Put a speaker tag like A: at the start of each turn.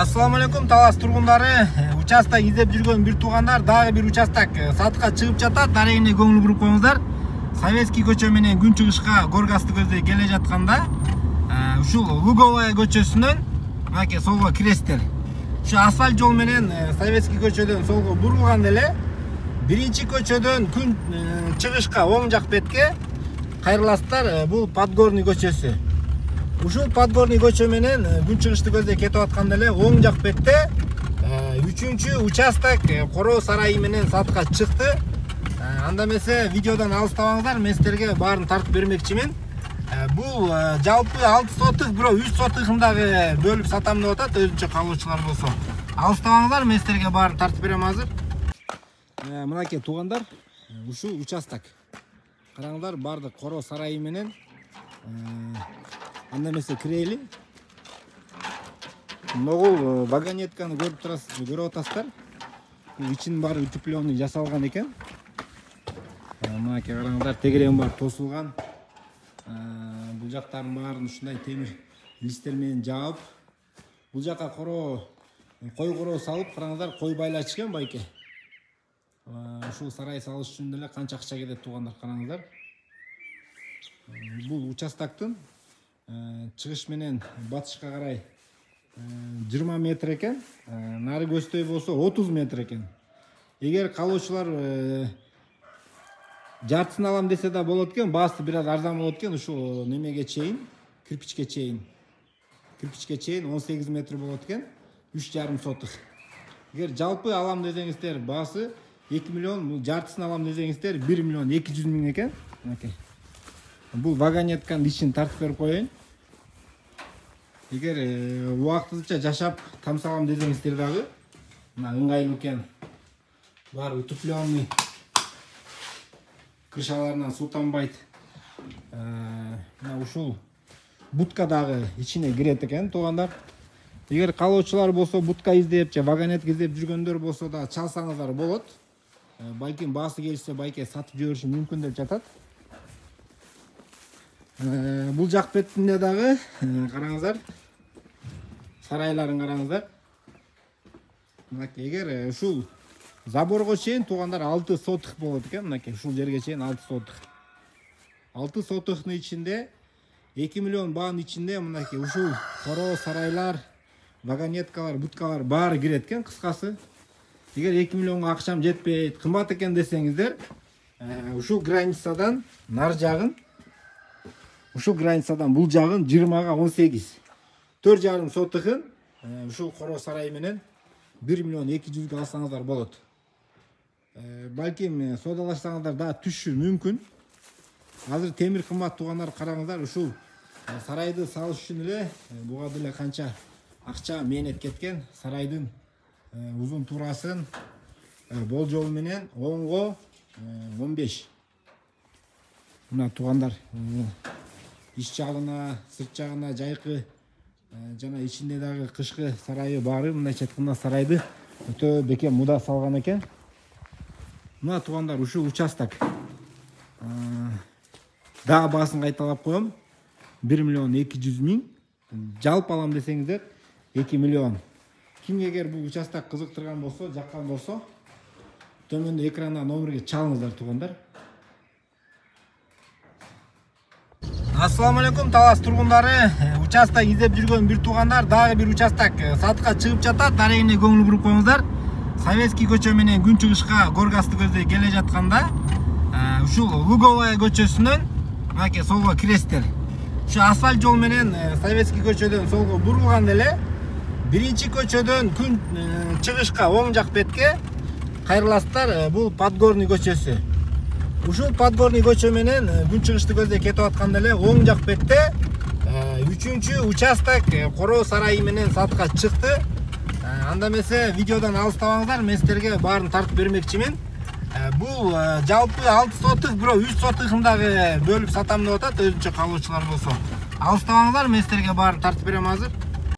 A: Assalamu alaikum Талас тургундары. Участок издеп жүргөн бир туугандар дагы бир участок сатка чыгып жатат. Дарегине көңүл буруп коюңуздар. Советский көчө менен күн чыгышка Горгасты көздөй келе жатканда ушул Луговая көчөсүнөн мынакей солго киресиздер. Ушу асфальт жол менен Советский көчөдөн солго бурулганда эле биринчи көчөдөн күн чыгышка оң жак бетке кайрыласыздар. Бул Подгорный көчөсү. Ушул Подгорный көчө менен күн чыгышты көздөй кетип атканда эле оң жак бетте 3-чү участок Короо сарайы менен сатка чыкты. Анда эмесе видеодон алыстабаңыздар, мен силерге баарын тартып бермекчимин. Бул жалпы 6 сотык, бирок 3 сотыгындагы бөлүп сатам деп атат, өзүнчө калуучулар болсо. Алыстабаңыздар, мен силерге баарын тартып берем азыр. Мынакей туугандар, ушул участок. Караңыздар, бардык Короо сарайы менен анда эмесе кирели. Могул вагонетканы көрүп атасыздар. Ичин баары утепленный жасалган экен. Мынакей караңыздар, тегерем бар тосулган. Бул жактарын баарын ушундай темир листтер менен жаап, бул жака кой короо салып, караңыздар, кой байлачкан байке. Ушул сарай салыш үчүн эле канча акча кетет туугандар, караңыздар. Бул участоктун чыгыш менен батышка карай 20 метр экен, нары көздөй болсо 30 метр экен. Эгер калуучулар жартысын алам десе да болот экен, баасы бир аз арзан болот экен, ушул немеге чейин, кирпичке чейин 18 метр болот экен, 3,5 сотык. Эгер жалпы алам десеңиздер, баасы 2 миллион, жартысын алам десеңиздер 1 миллион 200 миң экен. Бул вагонетканын ишин тартып берип коеюн. Эгер убактылыча жашап тамсалам десеңиздер дагы мына ыңгайлуу экен. Баары утепленный, крышаларынан суу тамбайт. Мына ушул будка дагы ичине кирет экен туугандар. Эгер калуучулар болсо, будка издеп же вагонетка издеп жүргөндөр болсо да чалсаңыздар болот. Балким баасы келсе байке сатып жибериши мүмкүн деп жатат. Бул жак бетинде дагы караңыздар, сарайларын караңыздар. Мынакей эгер ушул заборго чейин туугандар 6 сотык болот экен, мынакей ушул жерге чейин 6 сотык. 6 сотыктын ичинде 2 миллион баанын ичинде мынакей ушул короо сарайлар, вагонеткалар, будкалар баары кирет экен. Кыскасы, эгер 2 миллионго акчам жетпейт, кымбат экен десеңиздер, ушул границадан нар жагын, ушул границадан бул жагын 20га 18, 4,5 сотыгын ушул Короо сарайы менен 1 миллион 200 алсаңыздар болот. Балким содалашсаңыздар да түшүшү мүмкүн. Азыр темир кымбат туугандар, караңыздар, ушул сарайды салыш үчүн эле буга деле канча акча мээнет кеткен. Сарайдын узун туурасын болжол менен оңго 15. Мына туугандар, ич жагына, сырт жагына жайкы жана ичинде дагы кышкы сарайы баары мындай четкында сарайды өтө бекем муда салган экен. Мына туугандар, ушул участок дагы баасын кайталап коем. 1 миллион 200 миң. Жалпы алам десеңиздер 2 миллион. Ким эгер бул участок кызыктырган болсо, жаккан болсо, төмөндө экранга номерге чалыңыздар туугандар. Assalamu alaikum Талас тургундары. Участок издеп жүргөн бир туугандар дагы бир участок сатка чыгып жатат. Дарегине көңүл буруп коюңуздар. Советский көчө менен күн чыгышка Горгасты көздөй келе жатканда ушул Луговая көчөсүнөн мынакей солго киресиздер. Ушу асфальт жол менен Советский көчөдөн солго бурулганда эле биринчи көчөдөн күн чыгышка оң жак бетке кайрыласыздар. Бул Подгорный көчөсү. Ушул Подгорный көчө менен күн чыгышты көздөй кетип атканда эле оң жак бетте 3-чү участок Короо сарайы менен сатка чыкты. Анда эмесе видеодон алыстабаңыздар, мен силерге баарын тартып бермекчимин. Бул жалпы 6 сотык, бирок 3 сотыгындагы бөлүп сатам деп атат, өзүнчө калуучулар болсо. Алыстабаңыздар, мен силерге баарын тартып берем азыр.